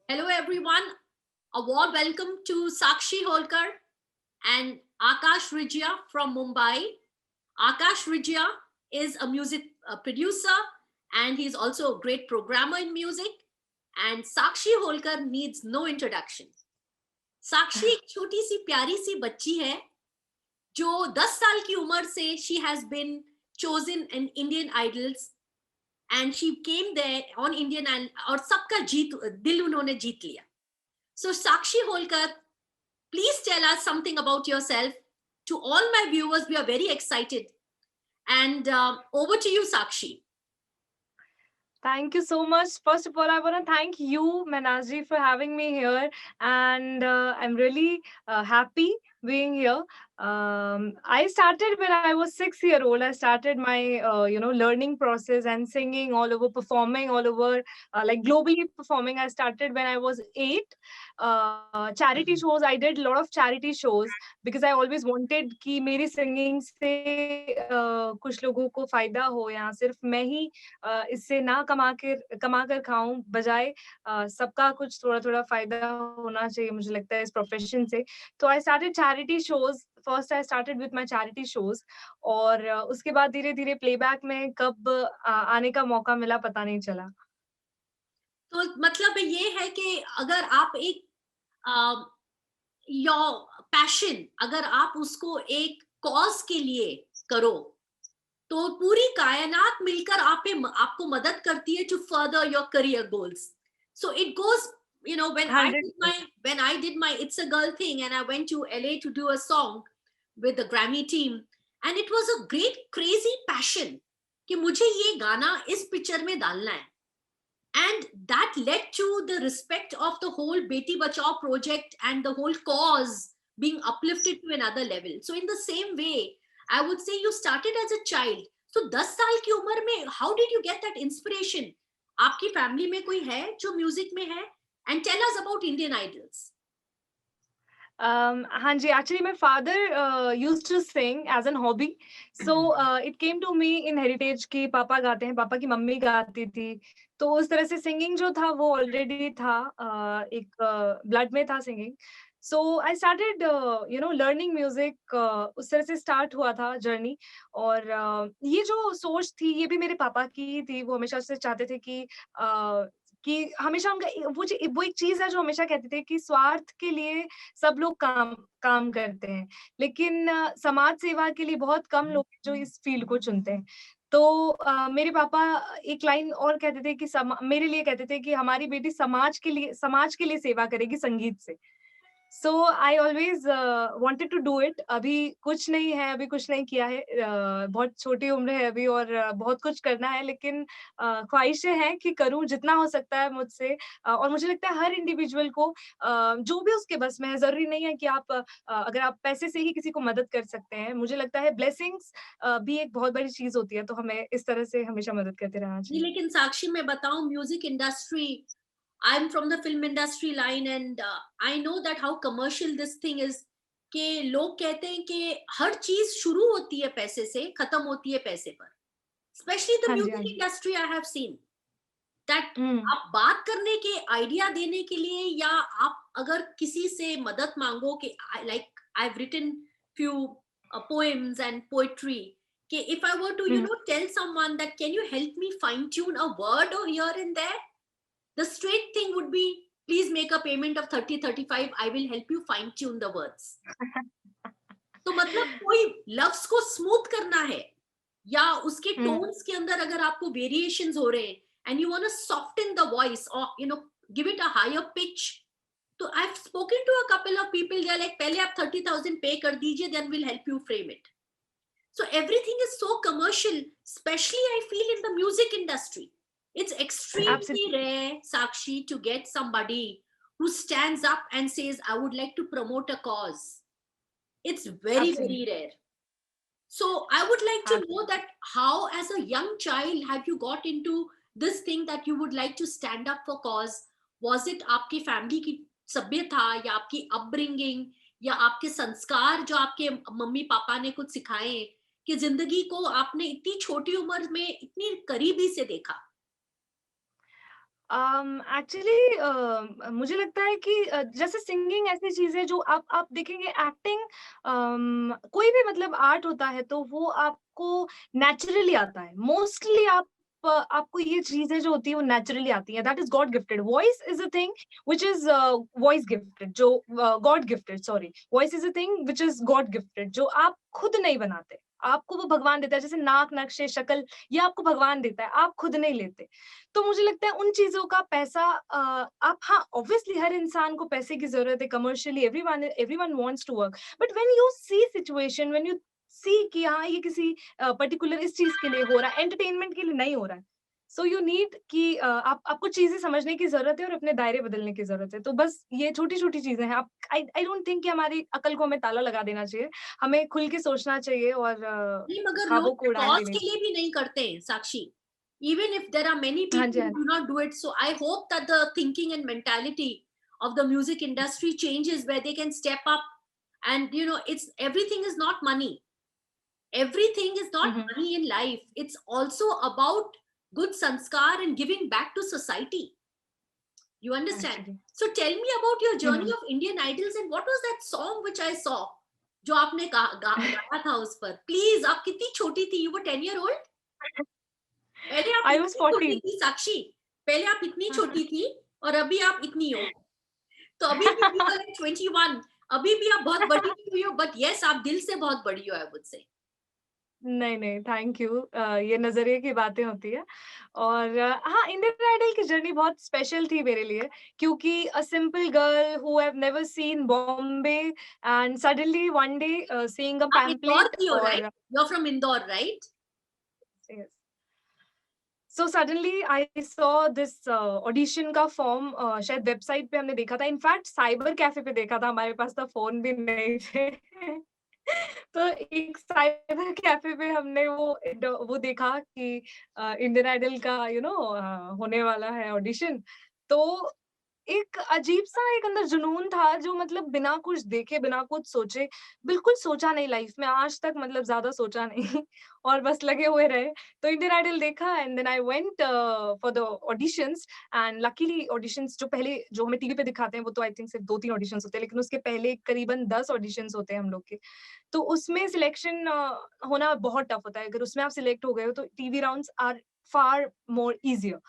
Hello, everyone. A warm welcome to Sakshi Holkar and Akash Rijia from Mumbai. Akash Rijia is a music producer and he's also a great programmer in music. And Sakshi Holkar needs no introduction. साक्षी एक छोटी सी प्यारी सी बच्ची है जो 10 साल की उम्र से she has been chosen in Indian Idols and she came there on Indian और सबका दिल उन्होंने जीत लिया. So Sakshi Holkar, please tell us something about yourself. To all my viewers, we are very excited. And over to you, Sakshi. Thank you so much. First of all, I want to thank you, Manasji, for having me here. And I'm really happy being here. I started when I was 6 year old. I started my, learning process and singing all over, performing all over, like globally performing. I started when I was 8. Charity shows. I did a lot of charity shows because I always wanted कि मेरी singing से कुछ लोगों को फायदा हो या सिर्फ मैं ही इससे ना कमा कर खाऊं बजाय सबका कुछ थोड़ा थोड़ा फायदा होना चाहिए मुझे लगता है इस प्रोफेशन से तो I started charity shows first I started with my charity shows और उसके बाद धीरे धीरे प्लेबैक में कब आने का मौका मिला पता नहीं चला तो मतलब ये है कि अगर आप एक योर पैशन अगर आप उसको एक कॉज के लिए करो तो पूरी कायनात मिलकर आपको मदद करती है to further your career goals. So it goes, you know, when i did my 100%. when i did my It's a Girl thing and I went to LA to do a song with the Grammy team, and it was a great crazy passion कि मुझे ये गाना इस picture में डालना है. And that led to the respect of the whole Beti Bachao project and the whole cause being uplifted to another level. So in the same way, I would say you started as a child. So 10 साल की उम्र में how did you get that inspiration? आपकी family में कोई है जो music में है? And tell us about Indian Idols. हाँ जी, actually my father used to sing as an hobby, so it came to me in heritage कि पापा गाते हैं, पापा की मम्मी गाती थी, तो उस तरह से सिंगिंग जो था वो ऑलरेडी था, एक ब्लड में था singing. So I started learning music, उस तरह से स्टार्ट हुआ था जर्नी। और ये जो सोच थी ये भी मेरे पापा की ही थी, वो हमेशा से चाहते थे कि हमेशा उनका वो एक चीज़ है जो हमेशा कहते थे कि स्वार्थ के लिए सब लोग काम काम करते हैं, लेकिन समाज सेवा के लिए बहुत कम लोग हैं जो इस फ़ील्ड को चुनते हैं। तो मेरे पापा एक लाइन और कहते थे कि मेरे लिए कहते थे कि हमारी बेटी समाज के लिए सेवा करेगी संगीत से। So I always wanted to do it. अभी कुछ नहीं है, अभी कुछ नहीं किया है, बहुत छोटी उम्र है अभी और बहुत कुछ करना है, लेकिन ख्वाहिशें हैं कि करूँ जितना हो सकता है मुझसे। और मुझे लगता है हर इंडिविजुअल को जो भी उसके बस में है, ज़रूरी नहीं है कि आप अगर आप पैसे से ही किसी को मदद कर सकते हैं। मुझे लगता है ब्लेसिंग्स भी एक बहुत बड़ी चीज़ होती है, तो हमें इस तरह से हमेशा मदद करते रहना जी, चाहिए। लेकिन साक्षी मैं बताऊं music industry, I'm from the film industry line and I know that how commercial this thing is. कि लोग कहते हैं कि हर चीज शुरू होती है पैसे से खत्म होती है पैसे पर. Especially the हाँ जी, हाँ music ji. industry, I have seen that हुँ। आप बात करने के आइडिया देने के लिए या आप अगर किसी से मदद मांगो कि like I've written few poems and poetry कि if I were to hmm, tell someone that can you help me fine tune a word or here and there, the straight thing would be please make a payment of 30-35, I will help you fine tune the words. तो मतलब कोई लफ्ज को smooth करना है या उसके हुँ। Tones के अंदर अगर आपको वेरिएशंस हो रहे हैं and you want to soften the voice और give it a higher pitch. तो I have spoken to a couple of people they are like पहले आप 30,000 पे कर दीजिए then will help you frame it. So everything is so commercial, especially I feel in the music industry. It's extremely absolutely, rare, Sakshi, to get somebody who stands up and says, I would like to promote a cause. It's very, very absolutely, rare. So I would like to know absolutely. that how, as a young child, have you got into this thing that you would like to stand up for cause? Was it आपके family की सभ्यता या आपकी upbringing या आपके संस्कार जो आपके मम्मी पापा ने कुछ सिखाए कि जिंदगी को आपने इतनी छोटी उम्र में इतनी करीबी से देखा? एक्चुअली मुझे लगता है कि जैसे सिंगिंग ऐसी चीज है जो आप देखेंगे एक्टिंग, कोई भी मतलब आर्ट होता है तो वो आपको नेचुरली आता है मोस्टली। आपको ये चीजें जो होती है वो नेचुरली आती है, that is God gifted. Voice is a thing which is voice gifted, जो God gifted, sorry, voice is a thing which is God gifted, जो आप खुद नहीं बनाते, आपको वो भगवान देता है। जैसे नाक, नक्शे, शक्ल, ये आपको भगवान देता है, आप खुद नहीं लेते। तो मुझे लगता है उन चीज़ों का पैसा, आप, हाँ, ऑब्वियसली हर इंसान को पैसे की ज़रूरत है, commercially everyone wants to work, but when you see situation, when you see कि हाँ, ये किसी पर्टिकुलर इस चीज़ के लिए हो रहा है, एंटरटेनमेंट के लिए नहीं हो रहा है। सो यू नीड कि आपको चीज़ें समझने की ज़रूरत है और अपने दायरे बदलने की ज़रूरत है। तो बस ये छोटी-छोटी चीज़ें हैं। आप, आई डोंट थिंक कि हमारी अक्ल को हमें ताला लगा देना चाहिए। हमें खुल के सोचना चाहिए और नहीं, मगर ख्वाबों लोग को उड़ान applause देनी के लिए चाहिए। भी नहीं करते हैं, साक्षी। Even if there are many हाँ people जी, हाँ who do जी। not do it, so I hope that the thinking and mentality of the music industry changes, where they can step up. And it's, everything is not money. Everything is hmm, not hmm. money in life. It's also about good sanskar and giving back to society. You understand? Actually. So tell me about your hmm, journey hmm. of Indian Idols, and what was that song which I saw? जो आपने गाया था उस पर, please. आप कितनी छोटी थी? You were 10 year old? पहले आप I was इतनी छोटी 14. थी, साक्षी। पहले आप इतनी छोटी थी, और अभी आप इतनी हो। तो अभी भी यू आर 21। अभी भी आप बहुत बड़ी नहीं हुई हो, बट यस, आप दिल से बहुत बड़ी हो, आई वुड से। नहीं, नहीं, थैंक यू। ये नज़रिए की बातें होती हैं। और हाँ, इंडियन आइडल की जर्नी बहुत स्पेशल थी मेरे लिए, क्योंकि a simple girl who have never seen Bombay and suddenly one day seeing a आप इंदौर पैम्फलेट की हो, राइट? और you are from Indore, right? Yes. So suddenly I saw this audition का फॉर्म, शायद वेबसाइट पे हमने देखा था, इनफैक्ट साइबर कैफे पे देखा था, हमारे पास तो फ़ोन भी नहीं थे। तो एक साइबर कैफे पे हमने वो देखा कि इंडियन आइडल का होने वाला है ऑडिशन। तो एक अजीब-सा एक अंदर जुनून था, जो मतलब बिना कुछ देखे, बिना कुछ सोचे, बिल्कुल सोचा नहीं लाइफ में, आज तक मतलब ज़्यादा सोचा नहीं और बस लगे हुए रहे। तो इंडियन आइडल देखा and then I went for the auditions and luckily auditions जो हमें टीवी पे दिखाते हैं, वो तो आई थिंक सिर्फ 2-3 ऑडिशंस होते हैं, लेकिन उसके पहले करीबन 10 ऑडिशंस होते हैं हम लोग के। तो उसमें सिलेक्शन होना बहुत टफ होता है। अगर उसमें आप सिलेक्ट हो गए हो तो TV rounds are far more easier.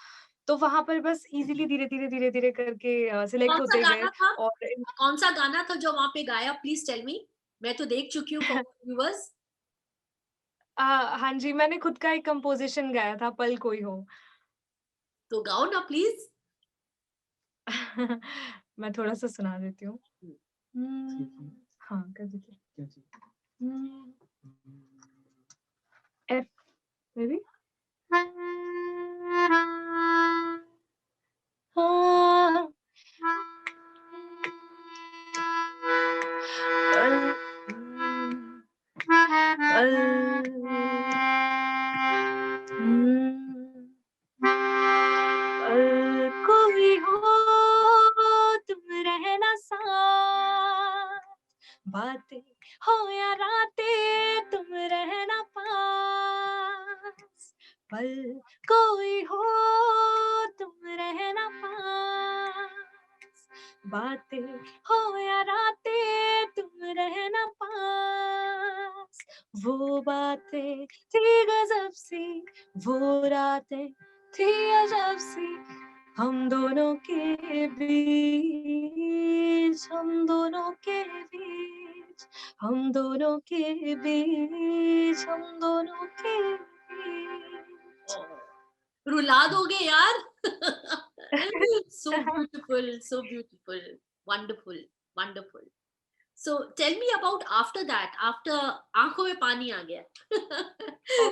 तो वहाँ पर बस ईज़िली धीरे-धीरे, धीरे-धीरे करके सिलेक्ट कौन सा होते गए गाना था? और कौन सा गाना था जो वहां पे गाया? Please tell me. मैं तो देख चुकी हूँ फॉर व्यूअर्स। हाँ जी, मैंने खुद का एक कंपोज़िशन गाया था, पल कोई हो। तो गाओ ना प्लीज। मैं थोड़ा-सा सुना देती हूँ। हाँ, कर दीजिए। हुँ, एफ मेबी? हाँ। पल पल पल कोई हो तुम रहना साथ, बातें हो या रातें तुम रहना पास, पल कोई हो तुम रहना पास, बातें हो या रातें तुम रहना पास, वो बातें थी गजब सी, वो रातें थी अजब सी, हम दोनों के बीच, हम दोनों के बीच, हम दोनों के बीच, हम दोनों के बीच। रुला दोगे यार। So beautiful, so beautiful, wonderful, wonderful. So tell me about after that, after आंखों में पानी आ गया।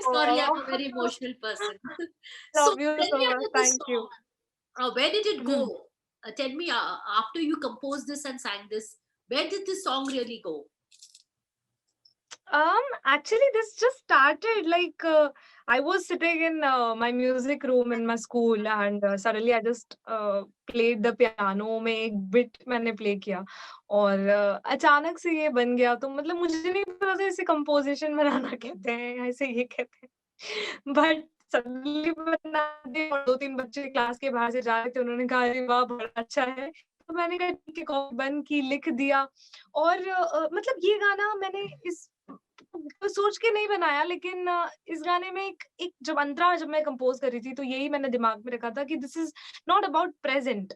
Sorry, I'm a very Oh, emotional person. So love you tell so me much. about the Thank you. song. Where did it go? Mhm. Tell me, after you composed this and sang this, where did this song really go? Actually, this just started like I was sitting in my music room in my school, and suddenly I just played the piano. में एक bit मैंने play किया और अचानक से ये बन गया। तो मतलब मुझे नहीं पता था इसे composition बनाना कहते हैं या इसे ये कहते हैं। But सडनली बना दिया और 2-3 बच्चे क्लास के बाहर से जा रहे थे, उन्होंने कहा अरे वाह! बड़ा अच्छा है। तो मैंने कहा ठीक है, कॉपी बंद की, लिख दिया और मतलब ये गाना मैंने इस तो सोच के नहीं बनाया, लेकिन इस गाने में एक एक जब अंतरा जब मैं कंपोज़ कर रही थी, तो यही मैंने दिमाग में रखा था कि this is not about present,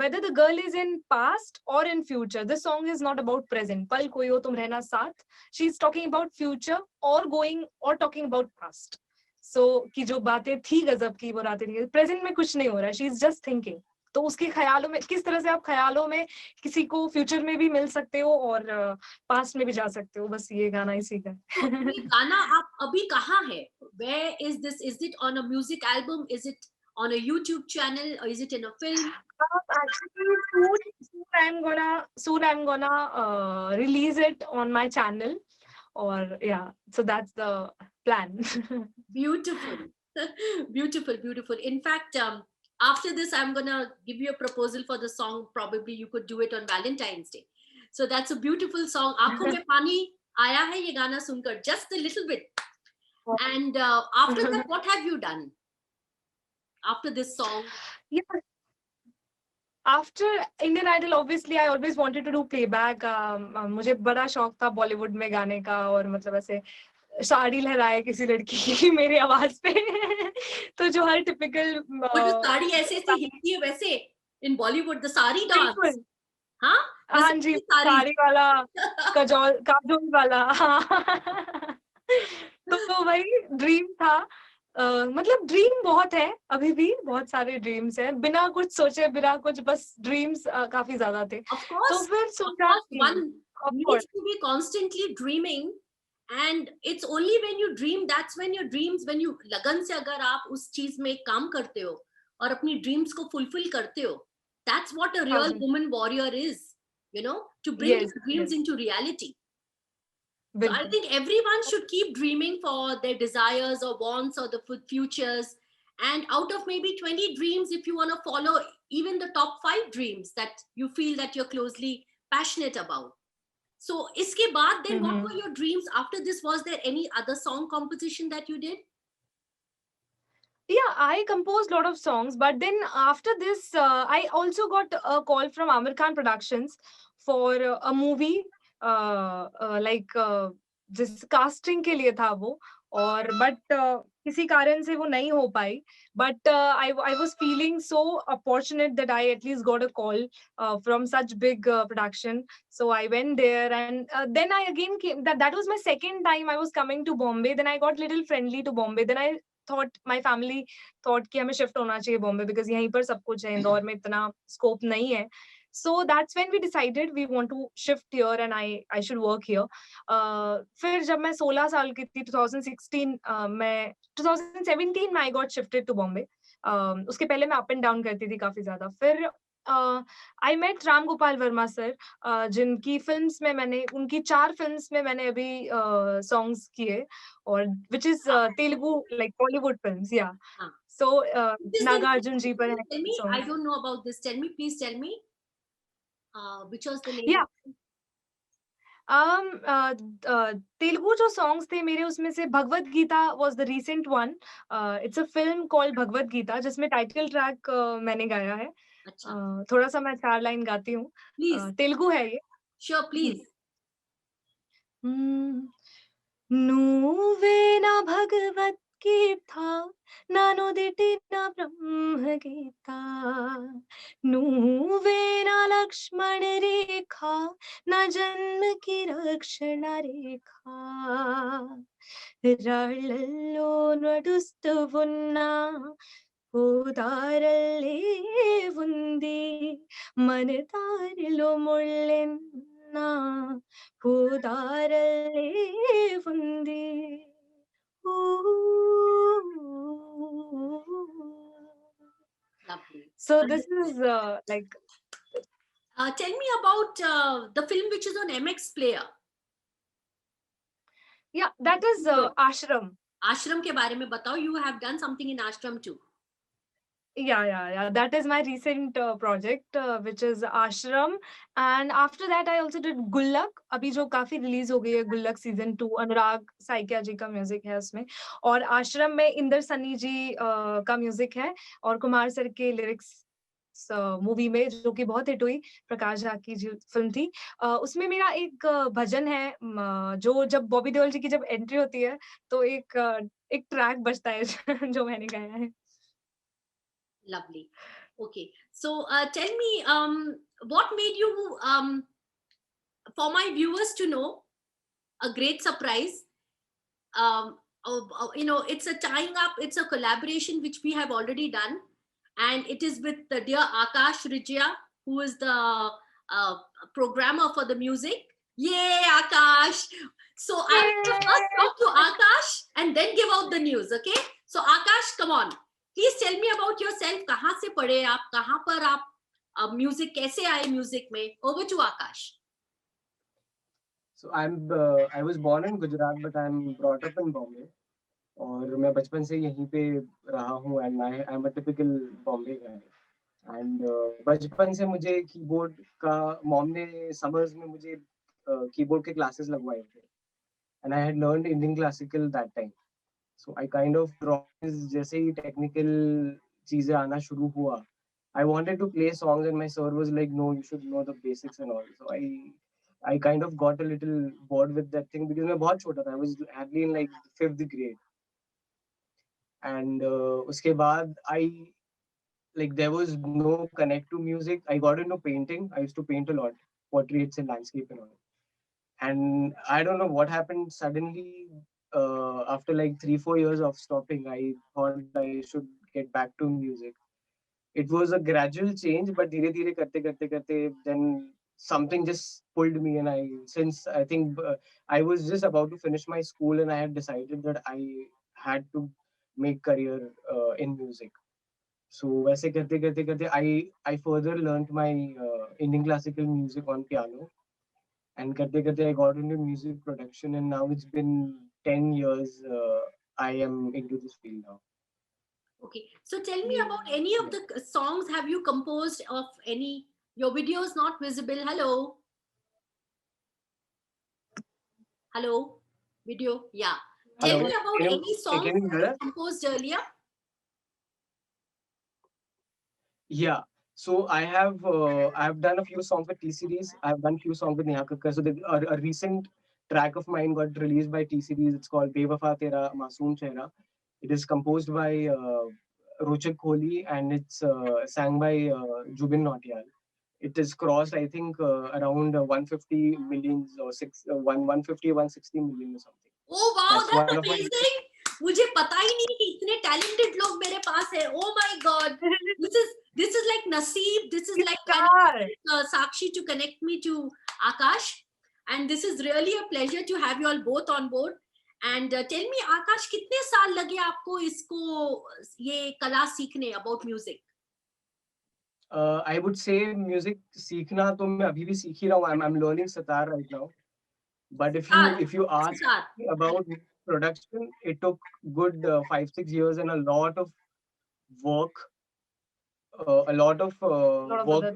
whether the girl is in past or in future, this song is not about present. पल कोई हो तुम रहना साथ, she is talking about future or going or talking about past. So कि जो बातें थी गजब की वो रातें थी, प्रेजेंट में कुछ नहीं हो रहा है, she is just thinking. तो उसके ख्यालों में किस तरह से आप ख्यालों में किसी को फ्यूचर में भी मिल सकते हो और पास्ट में भी जा सकते हो, बस ये गाना इसी का तो है। ये गाना आप अभी कहाँ है? Where is this? Is it on a music album? Is it on a YouTube channel? Or is it in a film? Actually, soon I'm gonna release it on my channel, or yeah, so that's the plan. Beautiful. Beautiful, beautiful. In fact, after this, I'm gonna give you a proposal for the song. Probably you could do it on Valentine's Day. So that's a beautiful song. आँखों में पानी आया है ये गाना सुनकर, just a little bit. And after that, what have you done after this song? Yeah, after Indian Idol, obviously I always wanted to do playback. मुझे बड़ा शौक था बॉलीवुड में गाने का, और मतलब ऐसे साड़ी लहराए किसी लड़की की मेरी आवाज पे। तो जो हर टिपिकल वो जो साड़ी ऐसे ऐसे हिलती है वैसे in Bollywood, the sari dance. बिल्कुल, हाँ, the हाँ जी, sari sarees. साड़ी वाला, काजोल वाला, हाँ। तो वही ड्रीम था। मतलब ड्रीम बहुत है, अभी भी बहुत सारे ड्रीम्स हैं, बिना कुछ सोचे, बिना कुछ, बस ड्रीम्स काफी ज्यादा थे। Of तो course, फिर of सोचा course, कि one of needs course, to be constantly dreaming, and it's only when you dream, that's when your dreams, when you लगन से अगर आप उस चीज में काम करते हो और अपनी ड्रीम्स को फुलफिल करते हो, that's what a हाँ real जी, woman warrior is, you know, to bring yes your dreams yes, into reality. So I बिल्कुल। think everyone should keep dreaming for their desires or wants or the futures. And out of maybe 20 dreams, if you want to follow even the top 5 dreams that you feel that you're closely passionate about. So iske baad, then what were your dreams after this? Was there any other song composition that you did? Yeah, I composed a lot of songs, but then after this, I also got a call from Amir Khan Productions for a movie, like जिस casting के लिए था वो, और but किसी कारण से वो नहीं हो पाई, but I was feeling so fortunate that I at least got a call from such big production, so I went there, and then I again came, that was my second time I was coming to Bombay. Then I got little friendly to Bombay, then I thought, my family thought कि हमें shift होना चाहिए Bombay, because यहीं पर सब कुछ है, इंदौर में इतना स्कोप नहीं है। So that's when we decided we want to shift here and I should work here. फिर जब मैं 16 साल की थी, 2016, मैं 2017 में I got shifted to Bombay. उसके पहले मैं अप एंड डाउन करती थी काफ़ी ज़्यादा। फिर I met Ram Gopal Varma sir, जिनकी फ़िल्म्स में मैंने, उनकी 4 फ़िल्म्स में मैंने अभी सॉन्ग्स किए, or which is Telugu, like Bollywood films, yeah. Huh. So Which is the Nagarjun ji par hai tell me, I songs. don't know about this. Tell me, please tell me. Which was the name Yeah, of it? Telugu जो songs थे मेरे, उसमें से Bhagavad Gita was the recent one. It's a film called Bhagavad Gita, जिसमें title track मैंने गाया है। Acha. थोड़ा-सा मैं 4 लाइन गाती हूँ। Please, तेलुगु है ये। sure, hmm. please. హ్మ్. నువ్వే నా భగవద్గీత, నా నుదిటిన బ్రహ్మగీత, నువ్వే నా లక్ష్మణ రేఖ, నా జన్మకి రక్షణ రేఖ, రాళ్ళల్లో నడుస్తూ ఉన్నా గోదారల్లే ఉంది, మన దారిలో ముళ్ళెన్నా గోదారల్లే ఉంది. ఊ. Lovely. So this Wonderful. is like, Tell me about the film which is on MX Player. yeah, that is Ashram. Ashram के बारे में बताओ. You have done something in Ashram too. Yeah. That is my recent project, which is Ashram. And after that, I also did Gullak. अभी जो काफी release हो गई है, गुल्लक सीजन 2, अनुराग साइकिया जी का म्यूजिक है उसमें. और आश्रम में इंदर सनी जी का म्यूजिक है, और कुमार सर के लिरिक्स मूवी में, जो कि बहुत हिट हुई, प्रकाश झा की जो फिल्म थी, उसमें मेरा एक भजन है, जो जब बॉबी देओल जी की जब एंट्री होती है, तो एक ट्रैक बजता है जो मैंने गाया है. Lovely. Okay. So tell me, what made you, for my viewers to know, a great surprise. It's a tying up, it's a collaboration which we have already done. And it is with the dear Akash Rijia, who is the programmer for the music. Yay, Akash! So I will first talk to Akash and then give out the news, okay? So Akash, come on. Please tell me about yourself. कहाँ से पढ़े आप, कहाँ पर आप music कैसे आए music में? Over to Akash. So I was born in Gujarat, but I'm brought up in Bombay. और मैं बचपन से यहीं पे रहा हूँ, and I'm a typical Bombay guy. And बचपन से मुझे कीबोर्ड का, मॉम ने समर्स में मुझे कीबोर्ड के क्लासेस लगवाए थे. And I had learned Indian classical that time. So I kind of जैसे ही टेक्निकल चीजें आना शुरू हुआ, I wanted to play songs and my sir was like, no, you should know the basics and all. So I kind of got a little bored with that thing because मैं बहुत छोटा था. I was hardly in like 5th grade. And उसके बाद like there was no connect to music. I got into painting. I used to paint a lot, portraits and landscape and all. And I don't know what happened suddenly. After like 3-4 years of stopping, I thought I should get back to music. It was a gradual change, but धीरे धीरे करते then something just pulled me, and since I think I was just about to finish my school and I had decided that I had to make career in music. So वैसे करते I further learned my Indian classical music on piano, and करते I got into music production, and now it's been 10 years I am into this field now. Okay, so tell me about any of the songs have you composed of any? Your video is not visible. Hello, video. Yeah. Tell me about any songs you composed earlier. Yeah. So I have done a few songs with T Series. I've done a few songs with Neha Kakkar. So a recent track of mine got released by T Series. It's called Bewafa Tera Masoom Chehra. It is composed by Rochak Kohli and it's sang by Jubin Nautiyal. It is crossed, I think, around 150 millions or 150, 160 million or something. Oh wow, that's amazing! मुझे पता ही नहीं कि इतने talented लोग मेरे पास है. Oh my God, this is like Naseeb. This is like Sakshi to connect me to Akash, and this is really a pleasure to have you all both on board. And tell me, Akash, कितने साल लगे आपको इसको ये कला सीखने about music? I would say music सीखना तो मैं अभी भी सीख ही रहा हूँ. I'm learning sitar right now. But if you ask me about production, it took good 5-6 years and a lot of work, a lot of other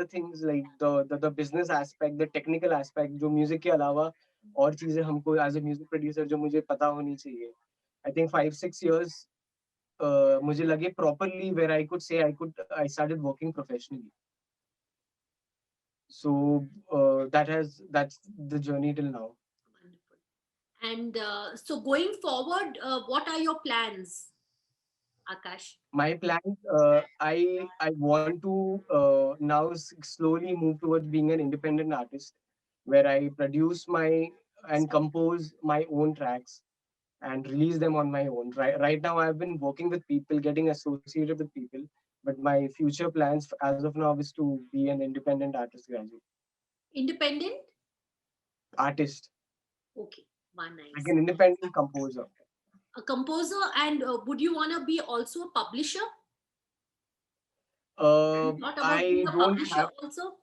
things like the business aspect, the technical aspect, जो music के अलावा और चीजें हमको as a music producer जो मुझे पता होनी चाहिए. I think 5-6 years मुझे लगे properly where I could say I started working professionally. So that's the journey till now. Wonderful. And so going forward, what are your plans, Akash? My plans, I want to now slowly move towards being an independent artist, where I produce and compose my own tracks and release them on my own. Right now, I've been working with people, getting associated with people, but my future plans as of now is to be an independent artist graduate. Independent? Artist. Okay, one nice. Like an independent composer. A composer, and would you want to be also a publisher? I don't have. Also?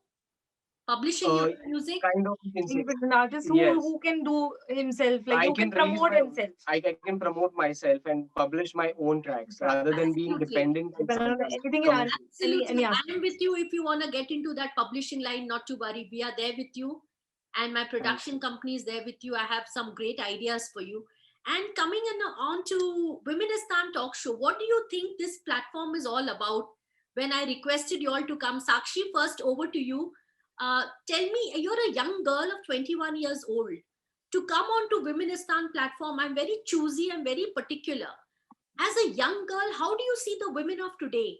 publishing your music? Kind of, you can say. Independent artist Yes. who can do himself, like I who can can release promote my, himself. I can promote myself and publish my own tracks rather than being Absolutely. dependent on Dependent on someone anything in commercial. Absolutely. any I aspect. am with you if you want to get into that publishing line, not to worry. We are there with you. And my production company is there with you. I have some great ideas for you. And coming on to Womenistan Talk Show, what do you think this platform is all about? When I requested you all to come, Sakshi, first over to you. Tell me, you're a young girl of 21 years old. To come on to Womenistan platform, I'm very choosy, I'm very particular. As a young girl, how do you see the women of today?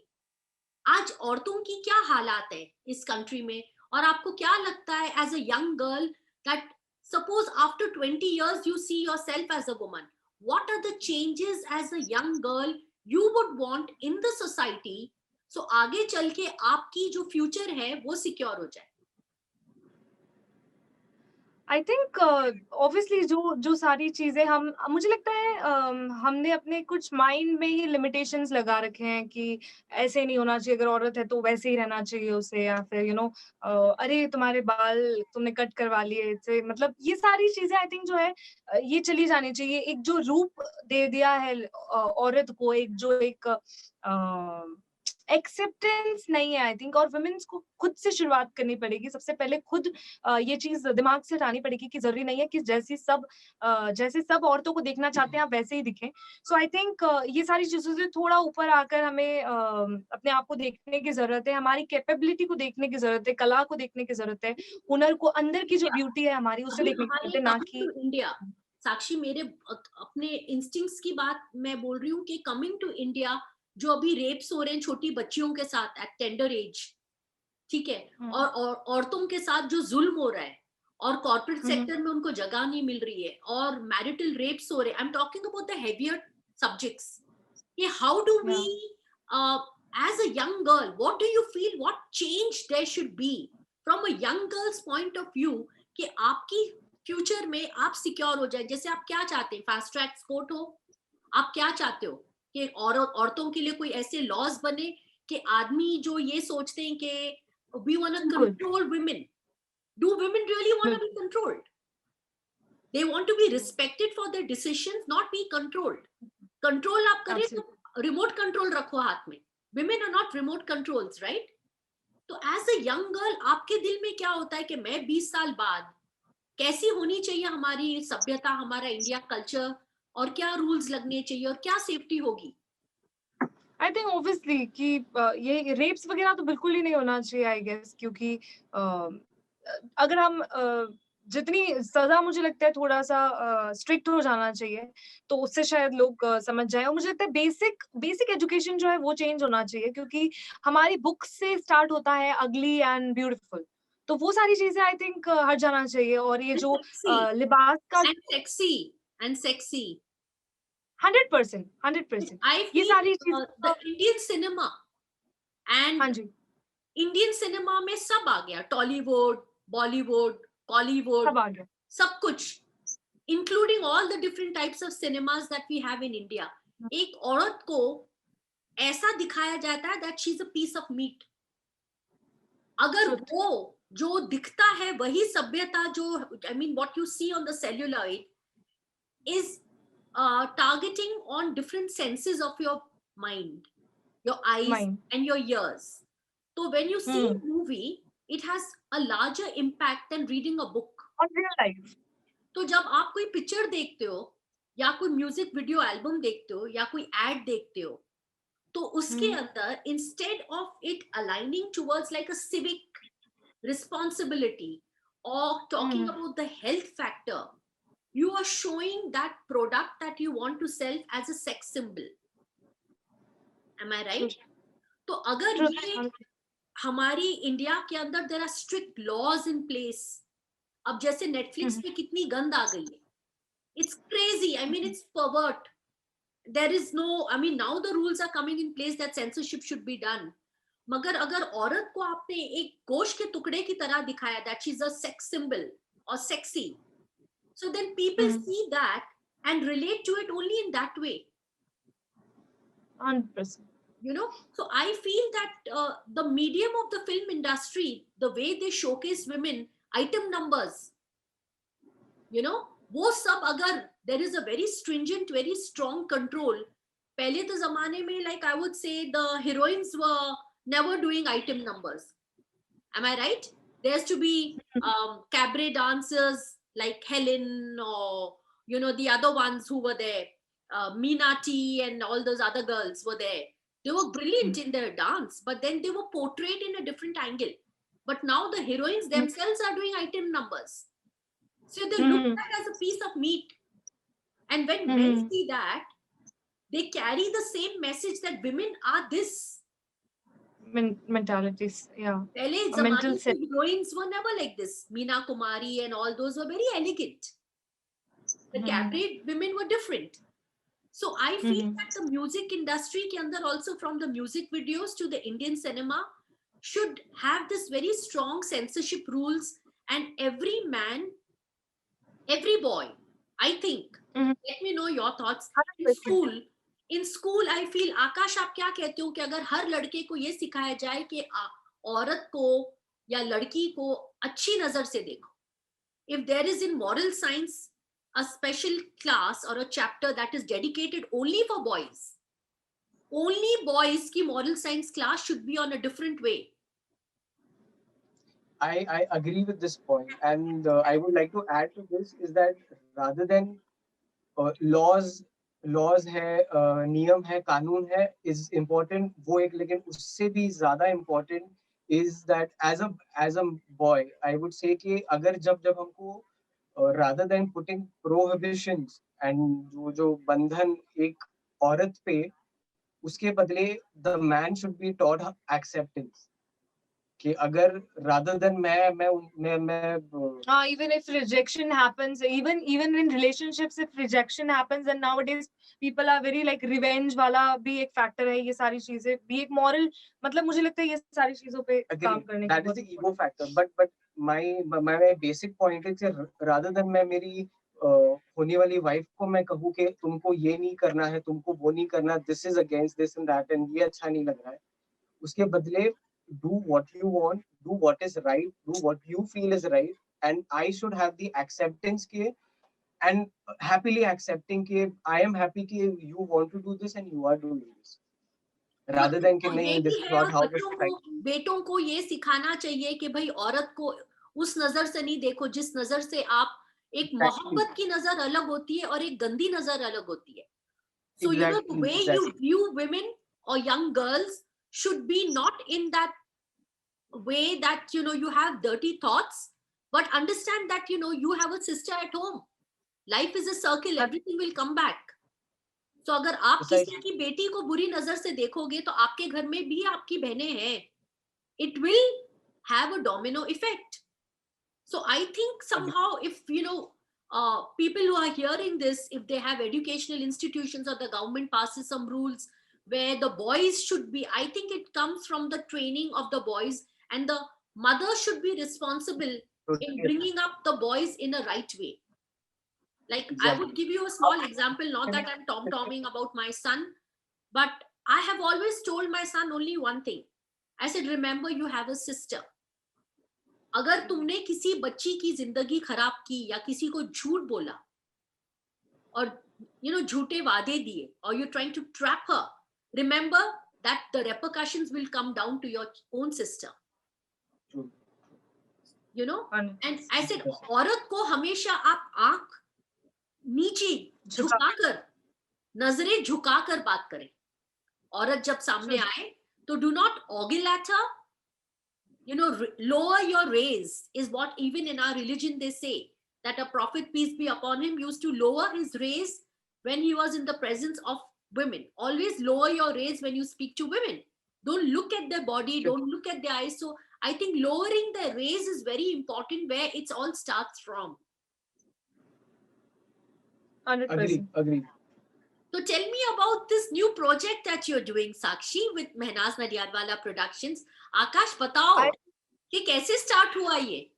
आज औरतों की क्या हालात है इस country में, और आपको क्या लगता है as a young girl that suppose after 20 years you see yourself as a woman, what are the changes as a young girl you would want in the society, so आगे चल के आपकी जो फ्यूचर है वो सिक्योर हो जाए? I think obviously जो सारी चीजें हम, मुझे लगता है हमने अपने कुछ माइंड में ही लिमिटेशंस लगा रखे हैं कि ऐसे नहीं होना चाहिए, अगर औरत है तो वैसे ही रहना चाहिए उसे, या फिर अरे तुम्हारे बाल तुमने कट करवा लिए से, मतलब ये सारी चीजें आई थिंक जो है ये चली जानी चाहिए। एक जो रूप दे दिया है औरत को, एक जो एक एक्सेप्टेंस नहीं है आई थिंक, और वुमेन्स को खुद से शुरुआत करनी पड़ेगी। सबसे पहले खुद ये चीज दिमाग से हटानी पड़ेगी कि जरूरी नहीं है कि जैसे सब औरतों को देखना चाहते हैं आप वैसे ही दिखें। सो आई थिंक ये सारी चीजों से थोड़ा ऊपर आकर हमें अपने आप को देखने की जरूरत है, हमारी कैपेबिलिटी को देखने की जरूरत है, कला को देखने की जरूरत है, हुनर को, अंदर की जो ब्यूटी है हमारी उसे देखने की जरूरत है, ना कि इंडिया। साक्षी, मेरे अपने इंस्टिंक्ट्स की बात मैं बोल रही हूँ कि कमिंग टू इंडिया जो अभी रेप्स हो रहे हैं छोटी बच्चियों के साथ एट टेंडर एज, ठीक है, और औरतों के साथ जो जुल्म हो रहा है, और कॉर्पोरेट सेक्टर में उनको जगह नहीं मिल रही है, और मैरिटल रेप्स हो रहे हैं, I am talking about the heavier subjects, कि how do we as a young girl, what do you feel, what change there should be from a young girl's point of view, कि आपकी future में आप secure हो जाए? जैसे आप क्या चाहते हैं, फास्ट ट्रैक कोर्ट हो, आप क्या चाहते हो कि औरतों के लिए कोई ऐसे लॉज बने कि आदमी जो ये सोचते हैं कि we want to control women, do women really want to be controlled? They want to be respected for their decisions, not be controlled. Control आप करें तो remote control रखो हाथ में, women are not remote controls, right? तो as a young girl आपके दिल में क्या होता है कि मैं 20 साल बाद कैसी होनी चाहिए हमारी सभ्यता, हमारा इंडिया कल्चर, और क्या रूल्स लगने चाहिए और क्या सेफ्टी होगी? आई थिंक ऑब्वियसली कि ये रेप्स वगैरह तो बिल्कुल ही नहीं होना चाहिए आई गेस, क्योंकि अगर हम जितनी सजा, मुझे लगता है थोड़ा सा स्ट्रिक्ट हो जाना चाहिए तो उससे शायद लोग समझ जाए। और मुझे लगता है बेसिक एजुकेशन जो है वो चेंज होना चाहिए, क्योंकि हमारी बुक से स्टार्ट होता है अगली एंड ब्यूटीफुल, तो वो सारी चीजें आई थिंक हट जाना चाहिए। और ये जो लिबास का and sexy 100%, I ये feel सारी चीजें the Indian cinema and हाँ जी, इंडियन सिनेमा में सब आ गया, टॉलीवुड, बॉलीवुड, कॉलीवुड, सब आ गया, सब कुछ, including all the different types of cinemas that we have in India. एक औरत को ऐसा दिखाया जाता है that she is a piece of meat. अगर वो जो दिखता है वही सभ्यता जो, I mean what you see on the celluloid is targeting on different senses of your mind, your eyes and your ears. So when you see a movie, it has a larger impact than reading a book. On real life. तो जब आप कोई picture देखते हो या कोई music video album देखते हो या कोई एड देखते हो, तो उसके अंदर instead of it aligning towards like a civic responsibility or talking about the health factor, you are showing that product that you want to sell as a sex symbol. Am I right? तो अगर ये हमारी India के अंदर there are strict laws in place, अब जैसे Netflix पे कितनी गंद आ गई है, it's crazy, I mean it's pervert, there is no, I mean now the rules are coming in place that censorship should be done, मगर अगर औरत को आपने एक गोश्त के टुकड़े की तरह दिखाया that she's a sex symbol or sexy, so then people see that and relate to it only in that way. 100%. you know. So I feel that the medium of the film industry, the way they showcase women, item numbers, you know, वो सब अगर there is a very stringent, very strong control. पहले तो जमाने में, like I would say, the heroines were never doing item numbers. Am I right? There's to be cabaret dancers like Helen, or you know, the other ones who were there, Meenati and all those other girls were there. They were brilliant in their dance, but then they were portrayed in a different angle. But now the heroines themselves are doing item numbers. So they look like as a piece of meat. And when men see that, they carry the same message that women are this. Mentalities, yeah. पहले जमाने की heroines were never like this. Meena Kumari and all those were very elegant. The cabaret women were different. So I feel that the music industry के अंदर also, from the music videos to the Indian cinema, should have this very strong censorship rules. And every man, every boy, I think, let me know your thoughts. In school I feel, आकाश आप क्या कहते हो कि अगर हर लड़के को ये सिखाया जाए कि औरत को या लड़की को अच्छी नजर से देखो. If there is in moral science a special class or a chapter that is dedicated only for boys, only boys की moral science class should be on a different way. I agree with this point, and I would like to add to this is that rather than laws है, नियम है, कानून है, is important वो एक, लेकिन उससे भी ज़्यादा important is that as a boy I would say कि अगर जब हमको rather than putting prohibitions and जो बंधन एक औरत पे, उसके बदले the man should be taught acceptance. कि अगर rather than मैं even if rejection happens, even in relationships, if rejection happens, and nowadays people are very like revenge वाला भी एक factor है, ये सारी चीजें भी एक moral, मतलब मुझे लगता है ये सारी चीजों पे काम करने that is the ego factor, but my basic point is rather than मैं मेरी होने वाली वाइफ को मैं कहूँ कि तुमको ये नहीं करना है, तुमको वो नहीं करना, this is against this and that, and ये अच्छा नहीं लग रहा है, उसके बदले do what you want, do what is right, do what you feel is right, and I should have the acceptance के, and happily accepting कि I am happy कि you want to do this and you are doing this, rather than कि नहीं, this is not how it's right. बेटों को ये सिखाना चाहिए कि भाई औरत को उस नजर से नहीं देखो जिस नजर से आप, एक मोहब्बत की नजर अलग होती है और एक गंदी नजर अलग होती है. So you know, the way you view women or young girls should be not in that way that, you know, you have dirty thoughts, but understand that, you know, you have a sister at home. Life is a circle, everything will come back. So अगर आप किसी की बेटी को बुरी नजर से देखोगे तो आपके घर में भी आपकी बहनें हैं. It will have a domino effect. So I think somehow, if you know, people who are hearing this, if they have educational institutions or the government passes some rules where the boys should be, I think it comes from the training of the boys, and the mother should be responsible in bringing up the boys in a right way. Like I would give you a small example, not that I'm tom-tomming about my son, but I have always told my son only one thing. I said, remember, you have a sister. अगर तुमने किसी बच्ची की जिंदगी खराब की या किसी को झूठ बोला और you know झूठे वादे दिए, or you're trying to trap her, remember that the repercussions will come down to your own sister. You know, and I said, औरत को हमेशा आप आंख नीचे झुकाकर, नजरें झुकाकर बात करें. औरत जब सामने आए तो do not ogle at her. You know, lower your rays is what even in our religion they say, that a prophet, peace be upon him, used to lower his rays when he was in the presence of women. Always lower your rays when you speak to women. Don't look at their body, don't look at their eyes. So I think lowering the rays is very important, where it's all starts from. 100%. Agree. So tell me about this new project that you're doing, Sakshi, with Mehnaz Nadiadwala Productions. Akash, बताओ कि कैसे start हुआ ये?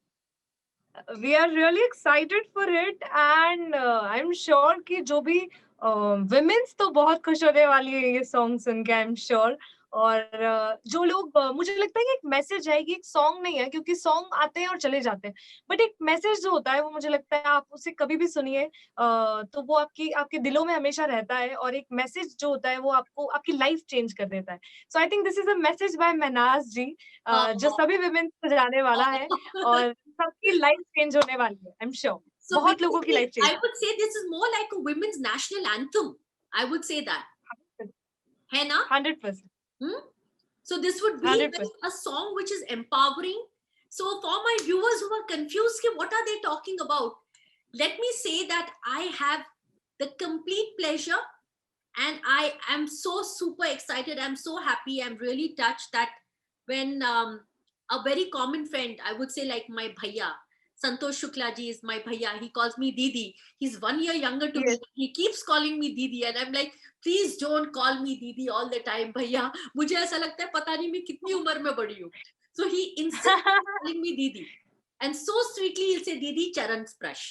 We are really excited for it, and I'm sure कि जो भी women's तो बहुत खुश होने वाली है ये song सुन के, I'm sure. और जो लोग मुझे लगता है कि एक मैसेज है, कि एक सॉन्ग नहीं है, क्योंकि सॉन्ग आते हैं और चले जाते हैं, बट एक मैसेज जो होता है वो मुझे लगता है आप उसे कभी भी सुनिए तो वो आपके दिलों में हमेशा रहता है, और एक मैसेज जो होता है वो आपको आपकी लाइफ चेंज कर देता है। So I think this is a message by Mahnaz ji, जो सभी विमेन को जाने वाला है और सबकी लाइफ चेंज होने वाली है, आई एम श्योर। So बहुत लोगों की life basically, change. I would say this is more like a women's national anthem. I would say that. है ना? 100%। Hmm? So this would be 100%। a song which is empowering. So for my viewers who are confused, कि what are they talking about? Let me say that I have the complete pleasure, and I am so super excited. I'm so happy. I'm really touched that when a very common friend, I would say like my bhaiya, Santosh Shukla ji is my bhaiya. He calls me Didi. He's 1 year younger to me. Yes। He keeps calling me Didi, and I'm like, please don't call me Didi all the time, bhaiya. मुझे ऐसा लगता है पता नहीं मैं कितनी उम्र में बड़ी हूँ. So he insists on calling me Didi, and so sweetly he'll say Didi Charan Sprash.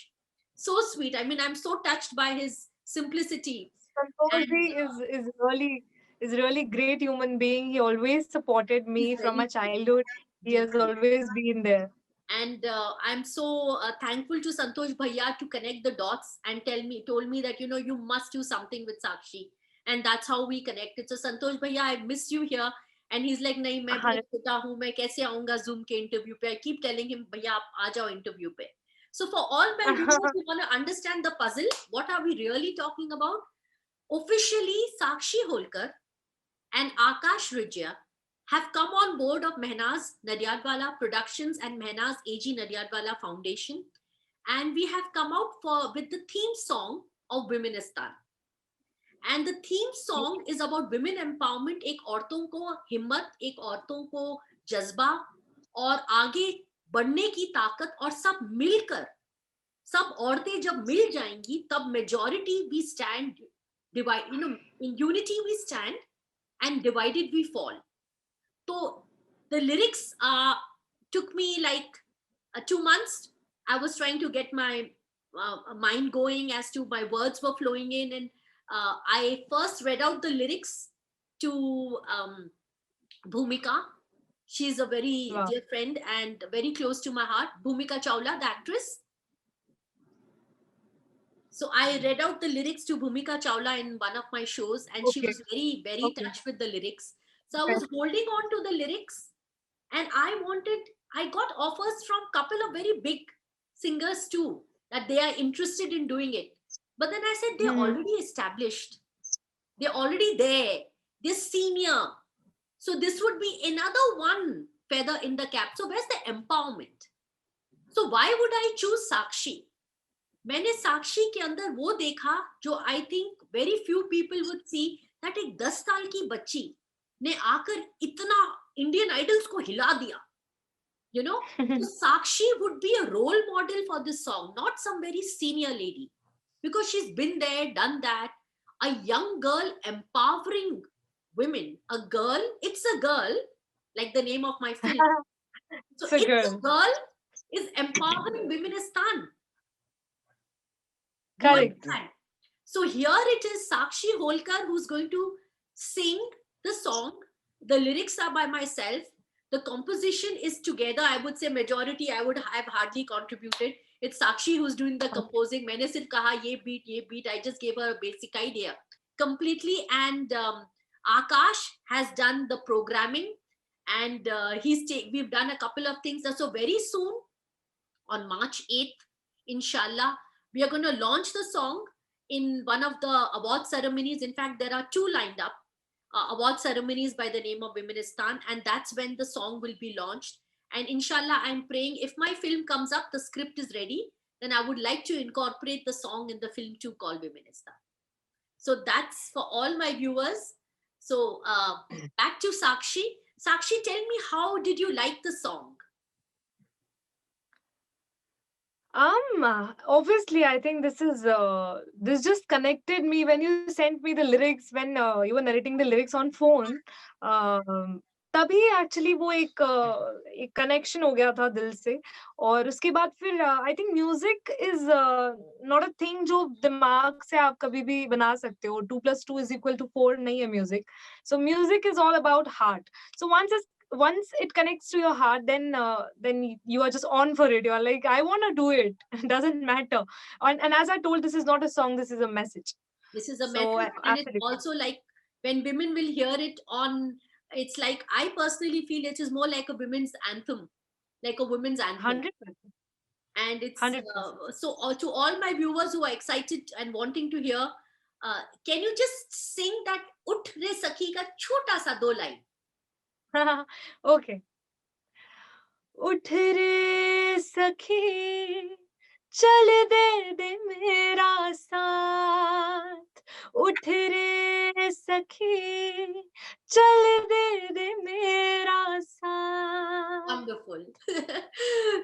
So sweet. I mean, I'm so touched by his simplicity. Santosh ji And is really great human being. He always supported me he's from my very childhood. He has genuine. always been there. And I'm so thankful to Santosh Bhaiya to connect the dots and told me that, you must do something with Sakshi. And that's how we connected. So Santosh Bhaiya, I missed you here. And he's like, नहीं मैं बहुत 100%। छोटा हूँ, मैं कैसे आऊंगा Zoom के interview पे. I keep telling him, भैया आप आ जाओ interview पे. So for all my viewers who want to understand the puzzle, what are we really talking about? Officially, Sakshi Holkar and Akash Rijya have come on board of Mehnaz Nadyadwala Productions and Mehnaz A.G. Nadyadwala Foundation, and we have come out with the theme song of Womenistan. And the theme song is about women empowerment. एक औरतों को हिम्मत, एक औरतों को जज्बा और आगे बढ़ने की ताकत, और सब मिलकर, सब औरतें जब मिल जाएंगी तब majority we stand, divide, in unity we stand and divided we fall. So the lyrics took me like 2 months. I was trying to get my mind going as to my words were flowing in, and I first read out the lyrics to Bhumika. She's a very Wow. dear friend and very close to my heart. Bhumika Chawla, the actress. So I read out the lyrics to Bhumika Chawla in one of my shows, and she Okay। was very, very Okay। touched with the lyrics. So I Okay। was holding on to the lyrics, and I got offers from a couple of very big singers too, that they are interested in doing it. But then I said, they're already established, they're already there, they're senior. So this would be another one feather in the cap. So where's the empowerment? So why would I choose Sakshi? मैंने साक्षी के अंदर वो देखा जो I think very few people would see, that एक 10 साल की बच्ची ने आकर इतना इंडियन आइडल्स को हिला दिया. So Sakshi would be a role model for this song, not some very senior lady, because she's been there, done that. A young girl empowering women. A girl, it's a girl, like the name of my film. So It's a it's a girl. girl is empowering Womenistan. You Correct. understand? So here it is Sakshi Holkar who's going to sing the song. The lyrics are by myself. The composition is together. I would say majority I would have hardly contributed. It's Sakshi who's doing the composing. मैंने सिर्फ कहा ये beat. I just gave her a basic idea completely. And Akash has done the programming, and we've done a couple of things. So very soon, on March 8th, inshallah, we are going to launch the song in one of the award ceremonies. In fact, there are 2 lined up, award ceremonies by the name of Womenistan, and that's when the song will be launched. And inshallah, I'm praying if my film comes up, the script is ready, then I would like to incorporate the song in the film too, called Womenistan. So that's for all my viewers. So back to Sakshi. Sakshi, tell me, how did you like the song? Obviously, I think this just connected me when you sent me the lyrics, when you were narrating the lyrics on phone. तभी actually वो एक connection हो गया था दिल से। और उसके बाद फिर I think music is not a thing जो दिमाग से आप कभी भी बना सकते हो। 2+2=4 नहीं है music. So music is all about heart. So once it connects to your heart, then you are just on for it. You are like, I want to do it. It doesn't matter. And as I told, this is not a song, this is a message. This is a So message, and it's absolutely. also like when women will hear it on, it's like, I personally feel it is more like a women's anthem, like a women's anthem. 100%. And it's 100%. so to all my viewers who are excited and wanting to hear, can you just sing that Ut Re Sakhi ka chota sa do line? Okay. उठ रे सखी चल दे मेरा साथ। उठ रे सखी चल दे मेरा साथ। Wonderful.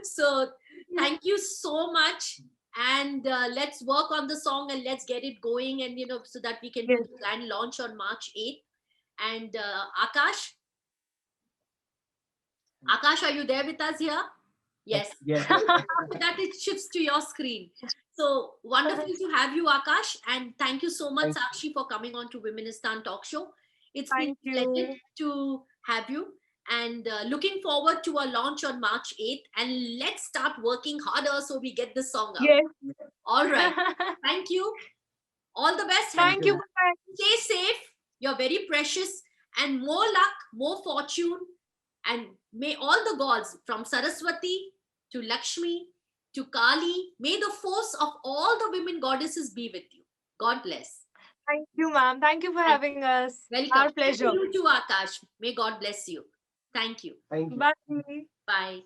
So thank you so much, and let's work on the song and let's get it going, and so that we can do Yes. the grand launch on March 8th. And Akash, are you there with us here? Yes. Yes. After that, it shifts to your screen. So wonderful to have you, Akash, and thank you so much, Thank Sakshi, for coming on to Womenistan Talk Show. It's been Thank a pleasure you. to have you, and looking forward to our launch on March 8th. And let's start working harder so we get this song out. Yes. All right. Thank you. All the best. Thank you. Stay safe. You're very precious, and more luck, more fortune, and may all the gods from Saraswati to Lakshmi to Kali, may the force of all the women goddesses be with you. God bless. Thank you, ma'am. Thank you for having us. Welcome. Our pleasure. Thank you to Akash. May God bless you. Thank you. Thank you. Bye. Bye.